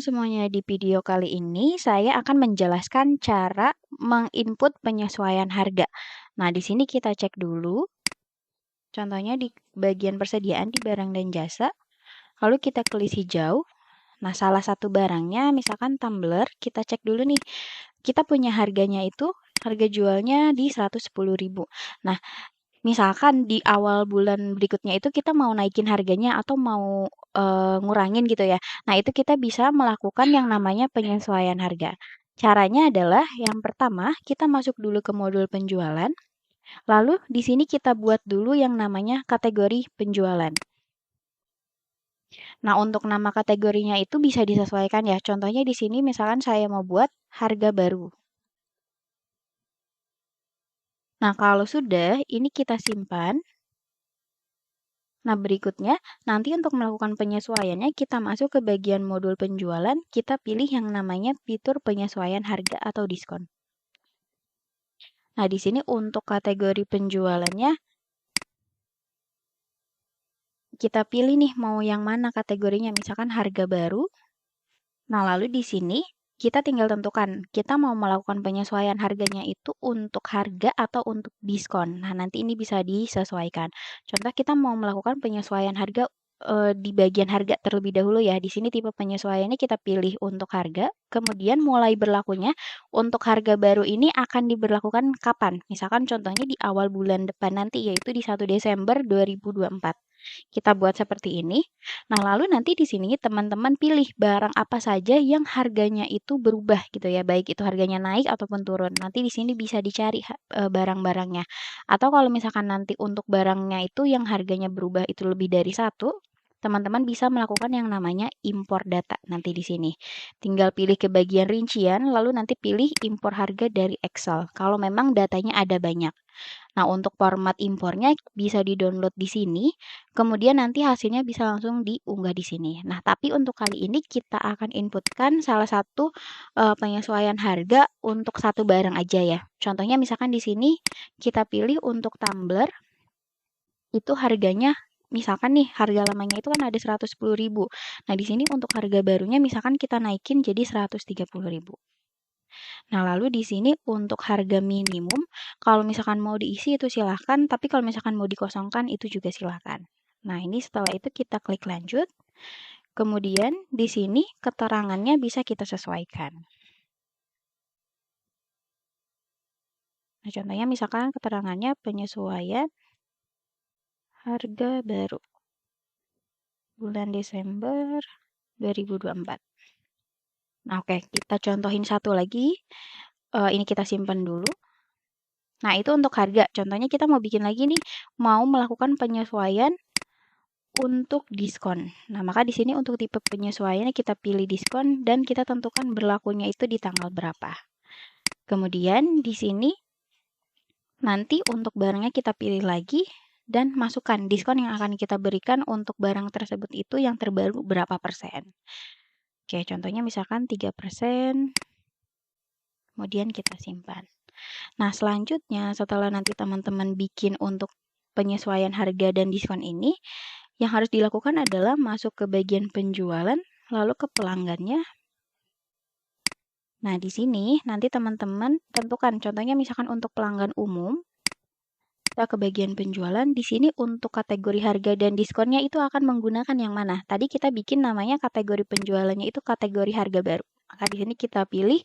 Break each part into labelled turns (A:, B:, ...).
A: semuanya, di video kali ini saya akan menjelaskan cara menginput penyesuaian harga. Nah, di sini kita cek dulu, contohnya di bagian persediaan di barang dan jasa, lalu kita klik hijau. Nah, salah satu barangnya misalkan tumbler, kita cek dulu nih, kita punya harganya itu, harga jualnya di 110.000. Nah, misalkan di awal bulan berikutnya itu kita mau naikin harganya atau mau, ngurangin gitu ya. Nah, itu kita bisa melakukan yang namanya penyesuaian harga. Caranya adalah yang pertama, kita masuk dulu ke modul penjualan, lalu di sini kita buat dulu yang namanya kategori penjualan. Nah, untuk nama kategorinya itu bisa disesuaikan ya. Contohnya di sini misalkan saya mau buat harga baru. Nah, kalau sudah, ini kita simpan. Nah, berikutnya, nanti untuk melakukan penyesuaiannya, kita masuk ke bagian modul penjualan, kita pilih yang namanya fitur penyesuaian harga atau diskon. Nah, di sini untuk kategori penjualannya, kita pilih nih mau yang mana kategorinya, misalkan harga baru. Nah, lalu di sini kita tinggal tentukan, kita mau melakukan penyesuaian harganya itu untuk harga atau untuk diskon. Nah, nanti ini bisa disesuaikan. Contoh kita mau melakukan penyesuaian harga di bagian harga terlebih dahulu ya. Di sini tipe penyesuaiannya kita pilih untuk harga, kemudian mulai berlakunya untuk harga baru ini akan diberlakukan kapan? Misalkan contohnya di awal bulan depan nanti yaitu di 1 Desember 2024. Kita buat seperti ini. Nah, lalu nanti di sini teman-teman pilih barang apa saja yang harganya itu berubah gitu ya, baik itu harganya naik ataupun turun. Nanti di sini bisa dicari barang-barangnya. Atau kalau misalkan nanti untuk barangnya itu yang harganya berubah itu lebih dari satu, teman-teman bisa melakukan yang namanya impor data nanti di sini. Tinggal pilih ke bagian rincian, lalu nanti pilih impor harga dari Excel. Kalau memang datanya ada banyak. Nah, untuk format impornya bisa di-download di sini, kemudian nanti hasilnya bisa langsung diunggah di sini. Nah, tapi untuk kali ini kita akan inputkan salah satu penyesuaian harga untuk satu barang aja ya. Contohnya misalkan di sini kita pilih untuk tumbler, itu harganya misalkan nih harga lamanya itu kan ada 110.000. Nah, di sini untuk harga barunya misalkan kita naikin jadi 130.000. Nah, lalu di sini untuk harga minimum, kalau misalkan mau diisi itu silahkan, tapi kalau misalkan mau dikosongkan itu juga silahkan. Nah, ini setelah itu kita klik lanjut. Kemudian di sini keterangannya bisa kita sesuaikan. Nah, contohnya misalkan keterangannya penyesuaian harga baru bulan Desember 2024. Nah, oke, kita contohin satu lagi. Ini kita simpan dulu. Nah, itu untuk harga. Contohnya kita mau bikin lagi nih, mau melakukan penyesuaian untuk diskon. Nah, maka di sini untuk tipe penyesuaiannya kita pilih diskon dan kita tentukan berlakunya itu di tanggal berapa. Kemudian di sini nanti untuk barangnya kita pilih lagi dan masukkan diskon yang akan kita berikan untuk barang tersebut itu yang terbaru berapa persen. Oke, contohnya misalkan 3%, kemudian kita simpan. Nah, selanjutnya setelah nanti teman-teman bikin untuk penyesuaian harga dan diskon ini, yang harus dilakukan adalah masuk ke bagian penjualan, lalu ke pelanggannya. Nah, di sini nanti teman-teman tentukan, contohnya misalkan untuk pelanggan umum, kita ke bagian penjualan, di sini untuk kategori harga dan diskonnya itu akan menggunakan yang mana? Tadi kita bikin namanya kategori penjualannya itu kategori harga baru. Maka di sini kita pilih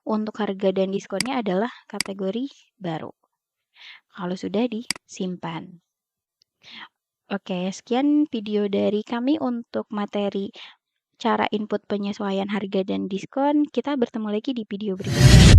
A: untuk harga dan diskonnya adalah kategori baru. Kalau sudah disimpan. Oke, sekian video dari kami untuk materi cara input penyesuaian harga dan diskon. Kita bertemu lagi di video berikutnya.